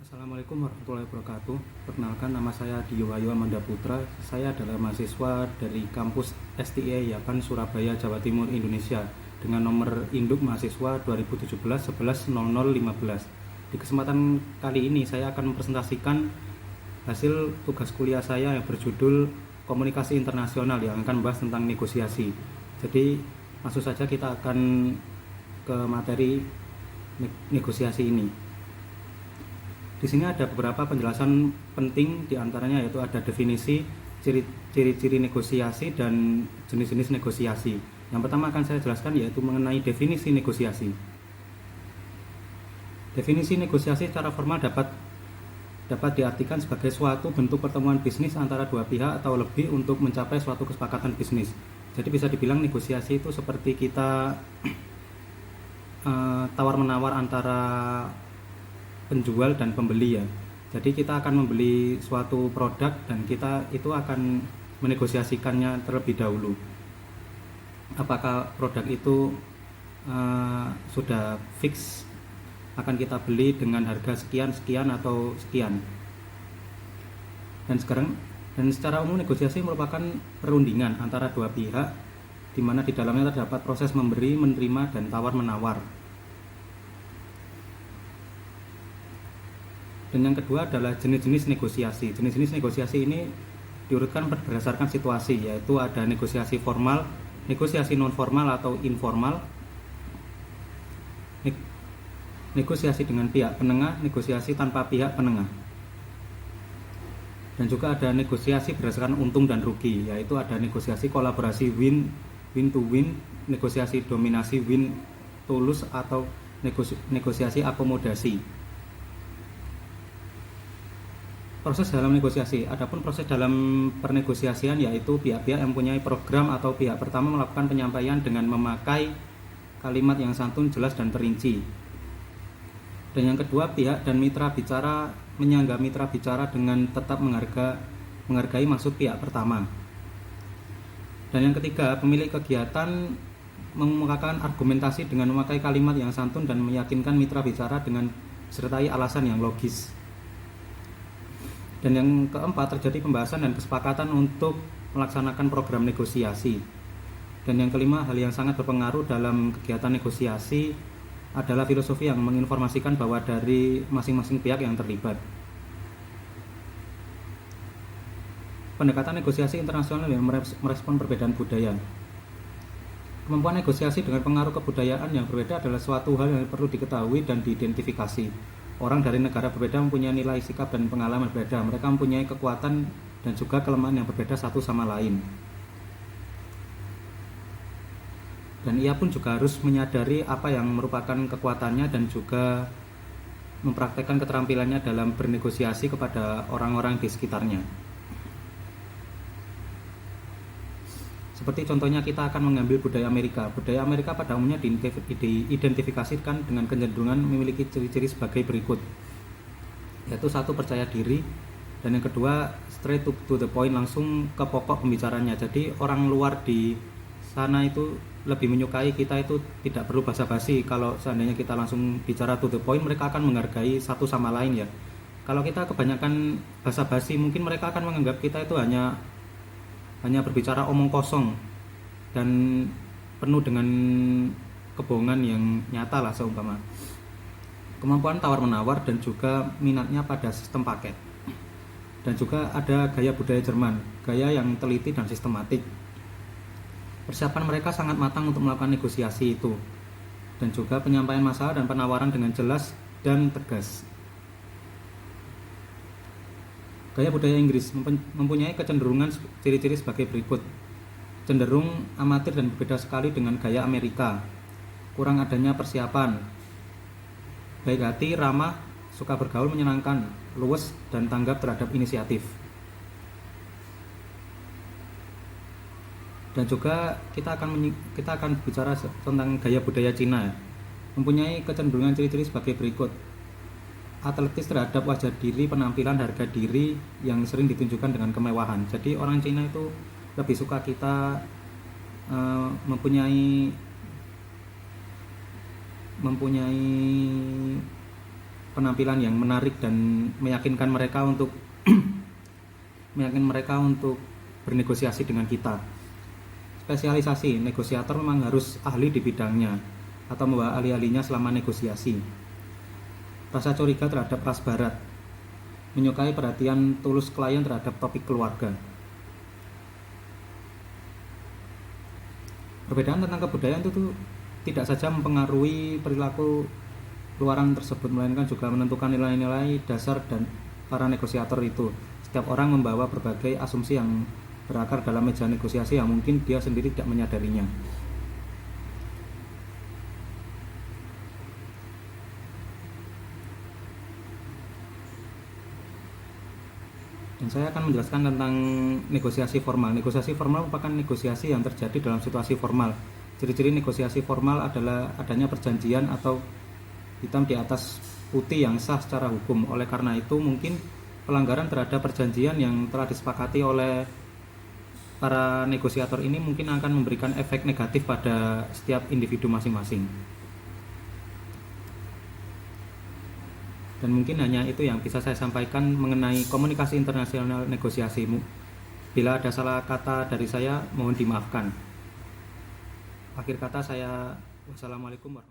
Assalamualaikum warahmatullahi wabarakatuh. Perkenalkan, nama saya Dio Wahyu Amanda Putra. Saya adalah mahasiswa dari kampus STI Yapan, Surabaya, Jawa Timur, Indonesia dengan nomor induk mahasiswa 2017 11 00 15. Di kesempatan kali ini saya akan mempresentasikan hasil tugas kuliah saya yang berjudul Komunikasi Internasional yang akan membahas tentang negosiasi. Jadi langsung saja kita akan ke materi negosiasi ini. Di sini ada beberapa penjelasan penting, diantaranya yaitu ada definisi, ciri-ciri negosiasi, dan jenis-jenis negosiasi. Yang pertama akan saya jelaskan yaitu mengenai definisi negosiasi. Definisi negosiasi secara formal dapat diartikan sebagai suatu bentuk pertemuan bisnis antara dua pihak atau lebih untuk mencapai suatu kesepakatan bisnis. Jadi bisa dibilang negosiasi itu seperti kita tawar-menawar antara penjual dan pembeli ya. Jadi kita akan membeli suatu produk dan kita itu akan menegosiasikannya terlebih dahulu. Apakah produk itu sudah fix akan kita beli dengan harga sekian atau sekian. Dan secara umum negosiasi merupakan perundingan antara dua pihak di mana di dalamnya terdapat proses memberi, menerima, dan tawar-menawar. Dan yang kedua adalah jenis-jenis negosiasi. Jenis-jenis negosiasi ini diurutkan berdasarkan situasi, yaitu ada negosiasi formal, negosiasi non formal atau informal, negosiasi dengan pihak penengah, negosiasi tanpa pihak penengah. Dan juga ada negosiasi berdasarkan untung dan rugi, yaitu ada negosiasi kolaborasi win to win, negosiasi dominasi win to lose, atau negosiasi akomodasi. Proses dalam negosiasi. Adapun proses dalam pernegosiasian yaitu pihak-pihak yang mempunyai program atau pihak pertama melakukan penyampaian dengan memakai kalimat yang santun, jelas, dan terinci. Dan yang kedua, pihak dan mitra bicara menyangga mitra bicara dengan tetap menghargai maksud pihak pertama. Dan yang ketiga, pemilik kegiatan mengemukakan argumentasi dengan memakai kalimat yang santun dan meyakinkan mitra bicara dengan disertai alasan yang logis. Dan yang keempat, terjadi pembahasan dan kesepakatan untuk melaksanakan program negosiasi. Dan yang kelima, hal yang sangat berpengaruh dalam kegiatan negosiasi adalah filosofi yang menginformasikan bahwa dari masing-masing pihak yang terlibat. Pendekatan negosiasi internasional yang merespon perbedaan budaya. Kemampuan negosiasi dengan pengaruh kebudayaan yang berbeda adalah suatu hal yang perlu diketahui dan diidentifikasi. Orang dari negara berbeda mempunyai nilai sikap dan pengalaman berbeda. Mereka mempunyai kekuatan dan juga kelemahan yang berbeda satu sama lain. Dan ia pun juga harus menyadari apa yang merupakan kekuatannya dan juga mempraktekkan keterampilannya dalam bernegosiasi kepada orang-orang di sekitarnya. Seperti contohnya kita akan mengambil budaya Amerika. Budaya Amerika pada umumnya diidentifikasikan dengan kecenderungan memiliki ciri-ciri sebagai berikut. Yaitu satu, percaya diri, dan yang kedua straight to the point, langsung ke pokok pembicaranya. Jadi orang luar di sana itu lebih menyukai kita itu tidak perlu basa-basi. Kalau seandainya kita langsung bicara to the point, mereka akan menghargai satu sama lain ya. Kalau kita kebanyakan basa-basi, mungkin mereka akan menganggap kita itu hanya berbicara omong kosong dan penuh dengan kebohongan yang nyata lah seumpama. Kemampuan tawar-menawar dan juga minatnya pada sistem paket. Dan juga ada gaya budaya Jerman, gaya yang teliti dan sistematik. Persiapan mereka sangat matang untuk melakukan negosiasi itu. Dan juga penyampaian masalah dan penawaran dengan jelas dan tegas. Gaya budaya Inggris mempunyai kecenderungan ciri-ciri sebagai berikut. Cenderung amatir dan berbeda sekali dengan gaya Amerika. Kurang adanya persiapan. Baik hati, ramah, suka bergaul, menyenangkan, luwes, dan tanggap terhadap inisiatif. Dan juga kita akan bicara tentang gaya budaya Cina. Mempunyai kecenderungan ciri-ciri sebagai berikut. Atletis terhadap wajah diri, penampilan, harga diri yang sering ditunjukkan dengan kemewahan. Jadi orang Cina itu lebih suka kita mempunyai penampilan yang menarik dan meyakinkan mereka untuk bernegosiasi dengan kita. Spesialisasi negosiator memang harus ahli di bidangnya atau membawa ahli-ahlinya selama negosiasi. Rasa curiga terhadap ras barat, menyukai perhatian tulus klien terhadap topik keluarga. Perbedaan tentang kebudayaan itu tuh tidak saja mempengaruhi perilaku luaran tersebut, melainkan juga menentukan nilai-nilai dasar dan para negosiator itu. Setiap orang membawa berbagai asumsi yang berakar dalam meja negosiasi yang mungkin dia sendiri tidak menyadarinya. Dan saya akan menjelaskan tentang negosiasi formal. Negosiasi formal merupakan negosiasi yang terjadi dalam situasi formal. Ciri-ciri negosiasi formal adalah adanya perjanjian atau hitam di atas putih yang sah secara hukum. Oleh karena itu, mungkin pelanggaran terhadap perjanjian yang telah disepakati oleh para negosiator ini mungkin akan memberikan efek negatif pada setiap individu masing-masing. Dan mungkin hanya itu yang bisa saya sampaikan mengenai komunikasi internasional negosiasimu. Bila ada salah kata dari saya, mohon dimaafkan. Akhir kata saya, wassalamualaikum warahmatullahi wabarakatuh.